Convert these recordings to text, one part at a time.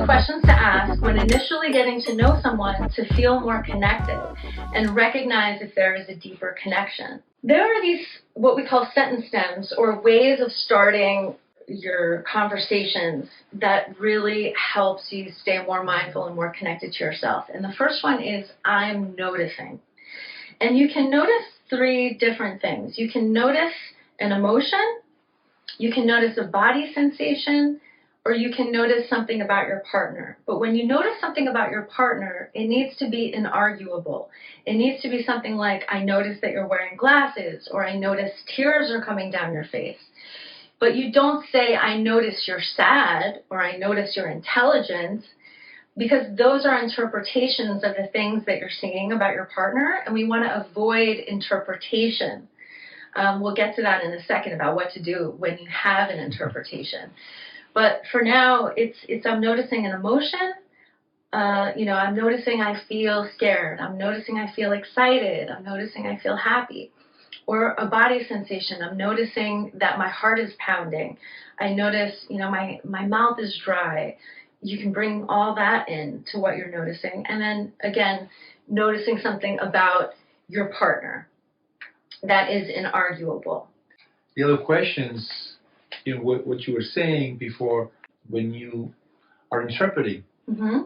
questions to ask when initially getting to know someone to feel more connected and recognize if there is a deeper connection. There are these, what we call sentence stems, or ways of starting your conversations that really helps you stay more mindful and more connected to yourself. And the first one is, I'm noticing. And you can notice three different things. You can notice an emotion, you can notice a body sensation, or you can notice something about your partner. But when you notice something about your partner, it needs to be inarguable. It needs to be something like, I notice that you're wearing glasses, or I notice tears are coming down your face. But you don't say, I notice you're sad, or I notice your intelligence, because those are interpretations of the things that you're seeing about your partner, and we want to avoid interpretation. We'll get to that in a second about what to do when you have an interpretation. But for now, it's I'm noticing an emotion. I'm noticing I feel scared. I'm noticing I feel excited. I'm noticing I feel happy. Or a body sensation. I'm noticing that my heart is pounding. I notice, my mouth is dry. You can bring all that in to what you're noticing. And then, again, noticing something about your partner that is inarguable. The other questions, what you were saying before, when you are interpreting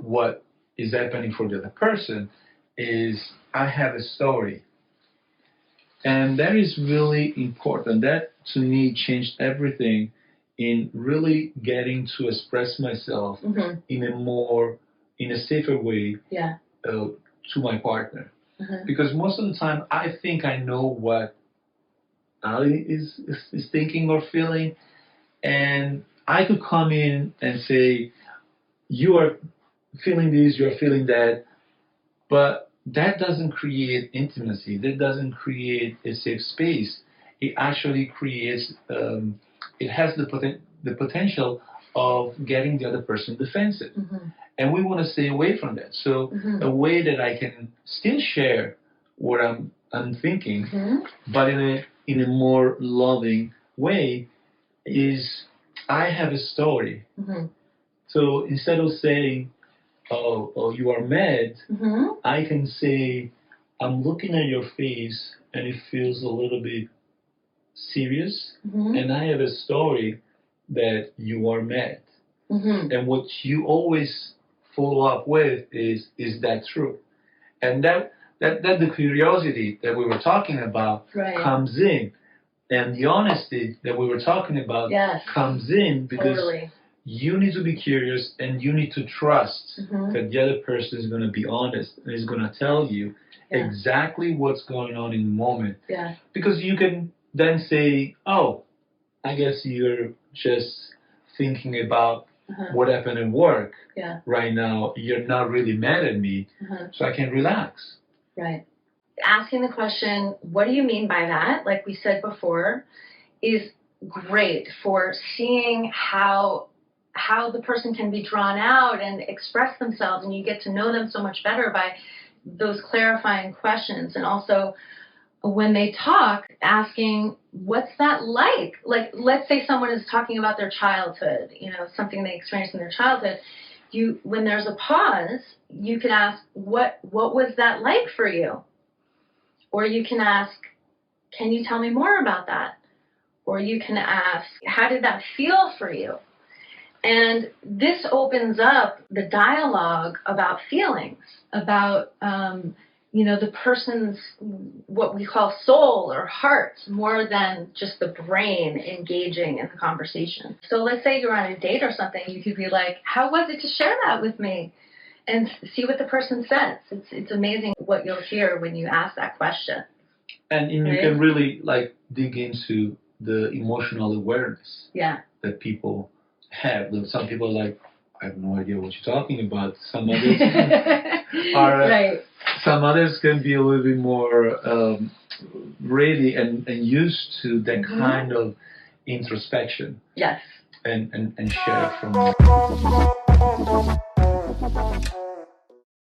what is happening for the other person, is I have a story. And that is really important. That, to me, changed everything in really getting to express myself in a safer way to my partner. Because most of the time, I think I know what Ali is thinking or feeling, and I could come in and say, you are feeling this, you are feeling that, but that doesn't create intimacy. That doesn't create a safe space. It actually creates, it has the potential of getting the other person defensive. And we want to stay away from that. So a way that I can still share what I'm thinking, but in a more loving way, is I have a story. So instead of saying, oh, you are mad, I can say, I'm looking at your face and it feels a little bit serious, and I have a story that you are mad. And what you always follow up with is that true? And that the curiosity that we were talking about comes in, and the honesty that we were talking about comes in, because you need to be curious and you need to trust that the other person is going to be honest and is going to tell you exactly what's going on in the moment. Because you can then say, oh, I guess you're just thinking about what happened at work right now. You're not really mad at me, so I can relax. Right. Asking the question, what do you mean by that, like we said before, is great for seeing how the person can be drawn out and express themselves, and you get to know them so much better by those clarifying questions. And also, when they talk, asking, what's that like? Like, let's say someone is talking about their childhood, something they experienced in their childhood. When there's a pause, you can ask, what was that like for you? Or you can ask, can you tell me more about that? Or you can ask, how did that feel for you? And this opens up the dialogue about feelings, about, the person's, what we call soul or heart, more than just the brain engaging in the conversation. So let's say you're on a date or something, you could be like, how was it to share that with me? And see what the person says. It's amazing what you'll hear when you ask that question. And you can really dig into the emotional awareness that people have. Some people are like, I have no idea what you're talking about. Some others are some others can be a little bit more ready and used to that kind of introspection. And share from